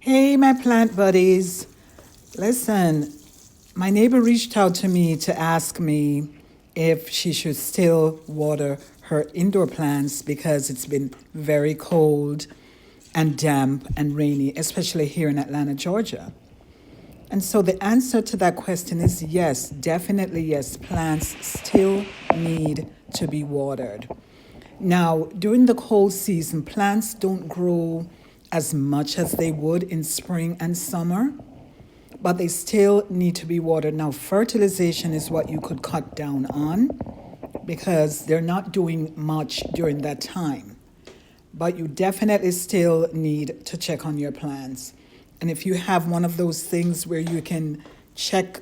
Hey, my plant buddies. Listen, my neighbor reached out to me to ask me if she should still water her indoor plants because it's been very cold and damp and rainy, especially here in Atlanta, Georgia. And so the answer to that question is yes, definitely yes. Plants still need to be watered. Now, during the cold season, plants don't grow as much as they would in spring and summer, but they still need to be watered. Now, fertilization is what you could cut down on because they're not doing much during that time. But you definitely still need to check on your plants. And if you have one of those things where you can stick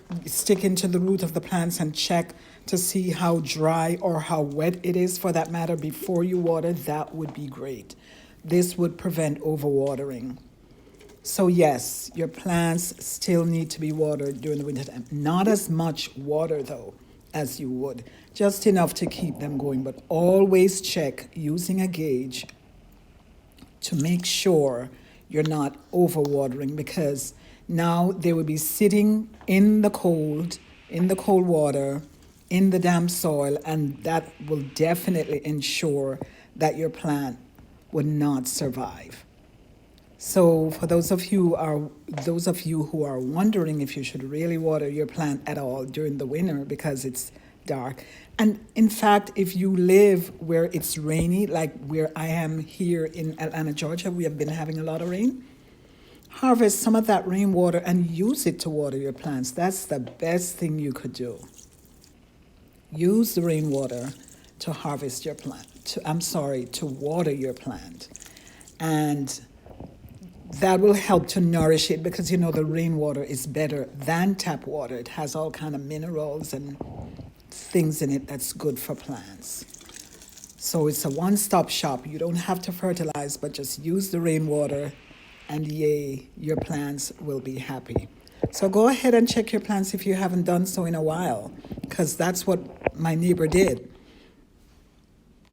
into the root of the plants and check to see how dry or how wet it is for that matter before you water, that would be great. This would prevent overwatering. So yes, your plants still need to be watered during the winter time. Not as much water though as you would, just enough to keep them going, but always check using a gauge to make sure you're not overwatering because now they will be sitting in the cold water, in the damp soil, and that will definitely ensure that your plant would not survive. So for those of you who are wondering if you should really water your plant at all during the winter because it's dark. And in fact, if you live where it's rainy, like where I am here in Atlanta, Georgia, we have been having a lot of rain. Harvest some of that rainwater and use it to water your plants. That's the best thing you could do. Use the rainwater to harvest your plant. To water your plant. And that will help to nourish it because the rainwater is better than tap water. It has all kind of minerals and things in it that's good for plants. So it's a one-stop shop. You don't have to fertilize, but just use the rainwater and yay, your plants will be happy. So go ahead and check your plants if you haven't done so in a while because that's what my neighbor did.